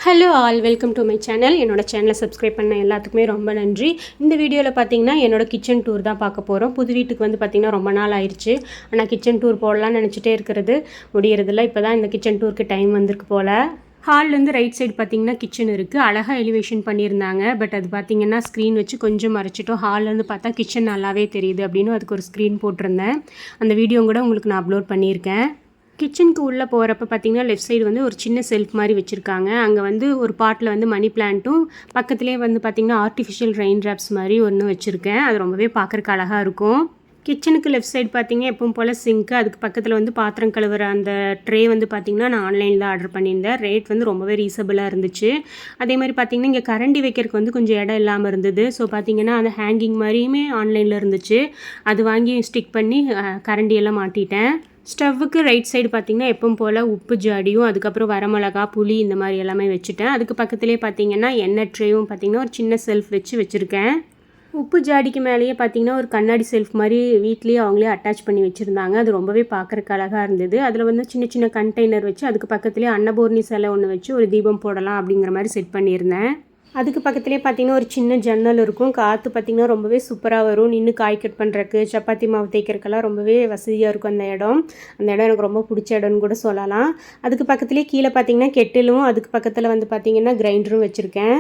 Hello all, welcome to my channel. என்னோட சேனலை subscribe பண்ண எல்லாத்துக்குமே ரொம்ப நன்றி. இந்த வீடியோவில் பார்த்தீங்கன்னா என்னோட கிச்சன் டூர் தான் பார்க்க போகிறோம். புது வீட்டுக்கு வந்து பார்த்திங்கன்னா ரொம்ப நாள் ஆயிடுச்சு. ஆனால் கிச்சன் டூர் போடலான்னு நினச்சிட்டே இருக்கிறது முடியறதில்ல. இப்போ தான் இந்த கிச்சன் டூருக்கு டைம் வந்திருக்கு போல். ஹால்லேருந்து ரைட் சைடு பார்த்திங்கன்னா கிச்சன் இருக்குது. அழகாக எலிவேஷன் பண்ணியிருந்தாங்க. பட் அது பார்த்திங்கன்னா ஸ்க்ரீன் வச்சு கொஞ்சம் மறைச்சிட்டோம். ஹால்லேருந்து பார்த்தா கிச்சன் நல்லாவே தெரியுது அப்படின்னு அதுக்கு ஒரு ஸ்க்ரீன் போட்டிருந்தேன். அந்த வீடியோ கூட உங்களுக்கு நான் அப்லோட் பண்ணியிருக்கேன். கிச்சனுக்கு உள்ளே போகிறப்ப பார்த்திங்கன்னா லெஃப்ட் சைடு வந்து ஒரு சின்ன செல்ஃப் மாதிரி வச்சுருக்காங்க. அங்கே வந்து ஒரு பாட்டில் வந்து மணி பிளான்ட்டும் பக்கத்துலேயே வந்து பார்த்திங்கன்னா ஆர்டிஃபிஷியல் ரெயின் ட்ராப்ஸ் மாதிரி ஒன்று வச்சுருக்கேன். அது ரொம்பவே பார்க்குறக்கு அழகாக இருக்கும். கிச்சனுக்கு லெஃப்ட் சைடு பார்த்திங்க எப்பவும் போல் சிங்க்கு, அதுக்கு பக்கத்தில் வந்து பாத்திரம் கழுவுற அந்த ட்ரே வந்து பார்த்திங்கன்னா நான் ஆன்லைனில் தான் ஆர்டர் பண்ணியிருந்தேன். ரேட் வந்து ரொம்பவே ரீசனபிளாக இருந்துச்சு. அதே மாதிரி பார்த்திங்கன்னா இங்கே கரண்டி வைக்கிறதுக்கு வந்து கொஞ்சம் இடம் இல்லாமல் இருந்தது. ஸோ பார்த்திங்கன்னா அந்த ஹேங்கிங் மாதிரியுமே ஆன்லைனில் இருந்துச்சு. அது வாங்கி ஸ்டிக் பண்ணி கரண்டியெல்லாம் மாட்டிட்டேன். ஸ்டவ்வுக்கு ரைட் சைடு பார்த்திங்கன்னா எப்பவும் போல் உப்பு ஜாடியும் அதுக்கப்புறம் வரமிளகா, புளி இந்த மாதிரி எல்லாமே வச்சுட்டேன். அதுக்கு பக்கத்துலேயே பார்த்திங்கன்னா எண்ணெய் ட்ரேயும் பார்த்திங்கன்னா ஒரு சின்ன செல்ஃப் வச்சுருக்கேன். உப்பு ஜாடிக்கு மேலேயே பார்த்திங்கன்னா ஒரு கண்ணாடி செல்ஃப் மாதிரி வீட்லேயே அவங்களே அட்டாச் பண்ணி வச்சுருந்தாங்க. அது ரொம்பவே பார்க்குறக்கு அழகாக இருந்தது. அதில் வந்து சின்ன சின்ன கண்டெய்னர் வச்சு அதுக்கு பக்கத்துலேயே அன்னபூர்ணி சிலை ஒன்று வச்சு ஒரு தீபம் போடலாம் அப்படிங்கிற மாதிரி செட் பண்ணியிருந்தேன். அதுக்கு பக்கத்துலேயே பார்த்திங்கன்னா ஒரு சின்ன ஜன்னல் இருக்கும். காற்று பார்த்திங்கன்னா ரொம்பவே சூப்பராக வரும். நின்று காய் கட் பண்ணுறக்கு, சப்பாத்தி மாவு தேய்க்கிறதுக்கெல்லாம் ரொம்பவே வசதியாக இருக்கும் அந்த இடம். அந்த இடம் எனக்கு ரொம்ப பிடிச்ச இடம்னு கூட சொல்லலாம். அதுக்கு பக்கத்துலேயே கீழே பார்த்திங்கன்னா கெட்டிலும் அதுக்கு பக்கத்தில் வந்து பார்த்திங்கன்னா கிரைண்டரும் வச்சுருக்கேன்.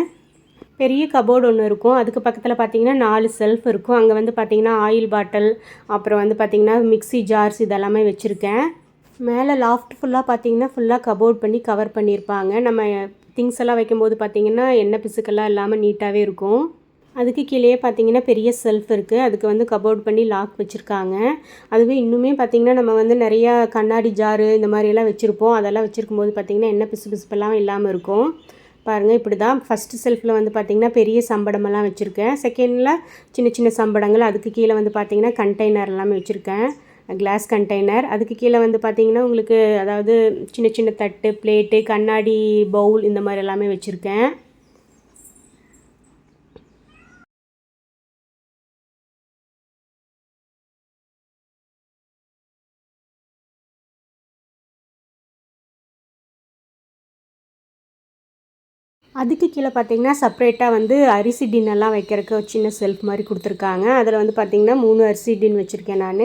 பெரிய கபோர்டு ஒன்று இருக்கும். அதுக்கு பக்கத்தில் பார்த்திங்கன்னா 4 செல்ஃப் இருக்கும். அங்கே வந்து பார்த்திங்கன்னா ஆயில் பாட்டில், அப்புறம் வந்து பார்த்திங்கன்னா மிக்ஸி ஜார்ஸ் இதெல்லாமே வச்சுருக்கேன். மேலே லாஃப்ட் ஃபுல்லாக கபோர்ட் பண்ணி கவர் பண்ணியிருப்பாங்க. நம்ம திங்ஸ் எல்லாம் வைக்கும்போது பார்த்திங்கன்னா எண்ணெய் பிசுக்கெல்லாம் இல்லாமல் நீட்டாகவே இருக்கும். அதுக்கு கீழே பார்த்திங்கன்னா பெரிய செல்ஃப் இருக்குது. அதுக்கு வந்து கபோர்ட் பண்ணி லாக் வச்சுருக்காங்க. அதுவே இன்னுமே பார்த்திங்கன்னா நம்ம வந்து நிறையா கண்ணாடி ஜாரு இந்த மாதிரியெல்லாம் வச்சுருப்போம். அதெல்லாம் வச்சுருக்கும்போது பார்த்திங்கன்னா எண்ணெய் பிசுப்பெல்லாம் இல்லாமல் இருக்கும். பாருங்கள், இப்படி தான் ஃபஸ்ட்டு செல்ஃபில் வந்து பார்த்திங்கன்னா பெரிய சம்படமெல்லாம் வச்சுருக்கேன். செகண்டில் சின்ன சின்ன சம்படங்கள், அதுக்கு கீழே வந்து பார்த்திங்கன்னா கண்டெய்னர் எல்லாமே வச்சுருக்கேன், கிளாஸ் கண்டெய்னர். அதுக்கு கீழே வந்து பார்த்திங்கன்னா உங்களுக்கு அதாவது சின்ன சின்ன தட்டு, பிளேட்டு, கண்ணாடி பவுல் இந்த மாதிரி எல்லாமே வச்சுருக்கேன். அதுக்கு கீழே பார்த்திங்கன்னா செப்ரேட்டாக வந்து அரிசி டின்னெல்லாம் வைக்கிறதுக்கு ஒரு சின்ன செல்ஃப் மாதிரி கொடுத்துருக்காங்க. அதில் வந்து பார்த்திங்கன்னா 3 அரிசி டின் வச்சுருக்கேன் நான்.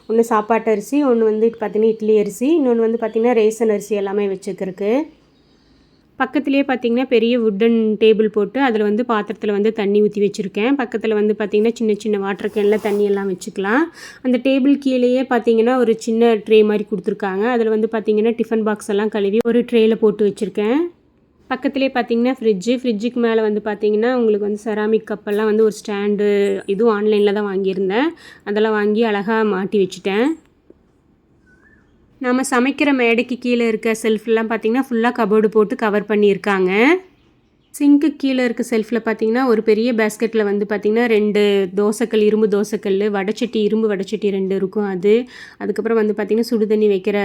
ஒன்று சாப்பாட்டு அரிசி, ஒன்று வந்து பார்த்திங்கன்னா இட்லி அரிசி, இன்னொன்று வந்து பார்த்திங்கன்னா ரேசன் அரிசி எல்லாமே வச்சுக்கிறதுக்கு. பக்கத்துலேயே பார்த்திங்கன்னா பெரிய வுட்டன் டேபிள் போட்டு அதில் வந்து பாத்திரத்தில் வந்து தண்ணி ஊற்றி வச்சுருக்கேன். பக்கத்தில் வந்து பார்த்திங்கன்னா சின்ன சின்ன வாட்டர் கேனில் தண்ணி எல்லாம் வச்சுக்கலாம். அந்த டேபிள் கீழேயே பார்த்திங்கன்னா ஒரு சின்ன ட்ரே மாதிரி கொடுத்துருக்காங்க. அதில் வந்து பார்த்திங்கன்னா டிஃபன் பாக்ஸ் எல்லாம் கழுவி ஒரு ட்ரேயில் போட்டு வச்சுருக்கேன். பக்கத்துலேயே பார்த்திங்கன்னா ஃப்ரிட்ஜுக்கு மேலே வந்து பார்த்திங்கன்னா உங்களுக்கு வந்து செராமிக் கப்பெல்லாம் வந்து ஒரு ஸ்டாண்டு, இதுவும் ஆன்லைனில் தான் வாங்கியிருந்தேன். அதெல்லாம் வாங்கி அழகாக மாட்டி வச்சுட்டேன். நம்ம சமைக்கிற மேடைக்கு கீழே இருக்க செல்ஃப்லாம் பார்த்திங்கன்னா ஃபுல்லாக கபோர்டு போட்டு கவர் பண்ணியிருக்காங்க. சிங்க்கு கீழே இருக்க செல்ஃபில் பார்த்திங்கன்னா ஒரு பெரிய பேஸ்கெட்டில் வந்து பார்த்திங்கன்னா 2 தோசைக்கல், இரும்பு தோசைக்கல், வடைச்சட்டி, இரும்பு வடைச்சட்டி 2 இருக்கும். அதுக்கப்புறம் வந்து பார்த்திங்கன்னா சுடு தண்ணி வைக்கிற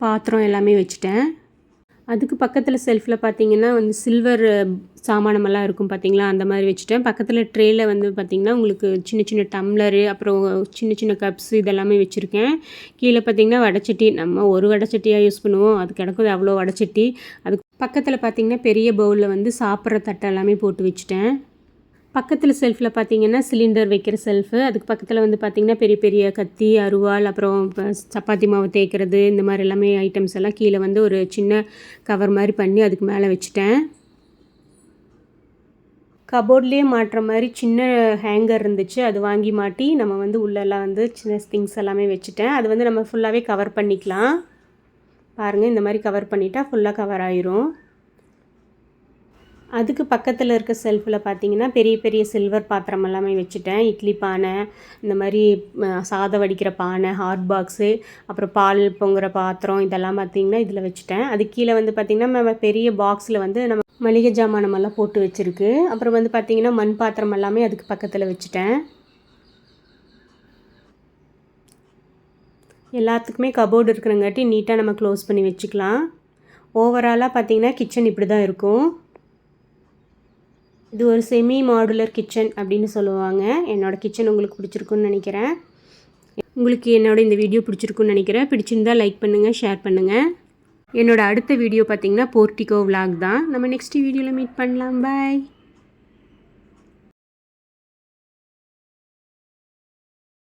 பாத்திரம் எல்லாமே வச்சுட்டேன். அதுக்கு பக்கத்தில் செல்ஃபில் பார்த்திங்கன்னா வந்து சில்வர் சாமானமெல்லாம் இருக்கும் பார்த்திங்களா, அந்த மாதிரி வச்சுட்டேன். பக்கத்தில் ட்ரேயில் வந்து பார்த்திங்கன்னா உங்களுக்கு சின்ன சின்ன டம்ளரு, அப்புறம் சின்ன சின்ன கப்ஸ் இதெல்லாமே வச்சுருக்கேன். கீழே பார்த்திங்கன்னா வடைச்சட்டி, நம்ம ஒரு வடைச்சட்டியாக யூஸ் பண்ணுவோம், அது கிடக்குது அவ்வளோ வடைச்சட்டி. அதுக்கு பக்கத்தில் பார்த்திங்கன்னா பெரிய பவுலில் வந்து சாப்பிட்ற தட்டை எல்லாமே போட்டு வச்சுட்டேன். பக்கத்தில் செல்ஃபில் பார்த்திங்கன்னா சிலிண்டர் வைக்கிற செல்ஃபு, அதுக்கு பக்கத்தில் வந்து பார்த்திங்கன்னா பெரிய பெரிய கத்தி, அருவாள், அப்புறம் சப்பாத்தி மாவு தேய்க்கிறது இந்த மாதிரி எல்லாமே ஐட்டம்ஸ் எல்லாம் கீழே வந்து ஒரு சின்ன கவர் மாதிரி பண்ணி அதுக்கு மேலே வச்சுட்டேன். கபோர்ட்லேயே மாட்டுற மாதிரி சின்ன ஹேங்கர் இருந்துச்சு, அது வாங்கி மாட்டி நம்ம வந்து உள்ளெல்லாம் வந்து சின்ன திங்ஸ் எல்லாமே வச்சுட்டேன். அது வந்து நம்ம ஃபுல்லாகவே கவர் பண்ணிக்கலாம். பாருங்கள், இந்த மாதிரி கவர் பண்ணிட்டா ஃபுல்லாக கவர் ஆயிரும். அதுக்கு பக்கத்தில் இருக்க செல்ஃபில் பார்த்திங்கன்னா பெரிய பெரிய சில்வர் பாத்திரம் எல்லாமே வச்சுட்டேன். இட்லி பானை, இந்த மாதிரி சாதம் வடிக்கிற பானை, ஹாட் பாக்ஸு, அப்புறம் பால் பொங்குற பாத்திரம் இதெல்லாம் பார்த்திங்கன்னா இதில் வச்சுட்டேன். அது கீழே வந்து பார்த்திங்கன்னா நம்ம பெரிய பாக்ஸில் வந்து நம்ம மளிகை ஜாமானமெல்லாம் போட்டு வச்சுருக்கு. அப்புறம் வந்து பார்த்திங்கன்னா மண் பாத்திரம் எல்லாமே அதுக்கு பக்கத்தில் வச்சுட்டேன். எல்லாத்துக்குமே கபோர்டு இருக்கிறங்காட்டி நீட்டாக நம்ம க்ளோஸ் பண்ணி வச்சுக்கலாம். ஓவராலாக பார்த்திங்கன்னா கிச்சன் இப்படி தான் இருக்கும். இது ஒரு செமி மாடுலர் கிச்சன் அப்படின்னு சொல்லுவாங்க. என்னோடய கிச்சன் உங்களுக்கு பிடிச்சிருக்குன்னு நினைக்கிறேன். உங்களுக்கு என்னோட இந்த வீடியோ பிடிச்சிருக்குன்னு நினைக்கிறேன். பிடிச்சிருந்தால் லைக் பண்ணுங்கள், ஷேர் பண்ணுங்கள். என்னோட அடுத்த வீடியோ பார்த்திங்கன்னா போர்ட்டிகோ விலாக் தான். நம்ம நெக்ஸ்ட் வீடியோவில் மீட் பண்ணலாம். பாய்.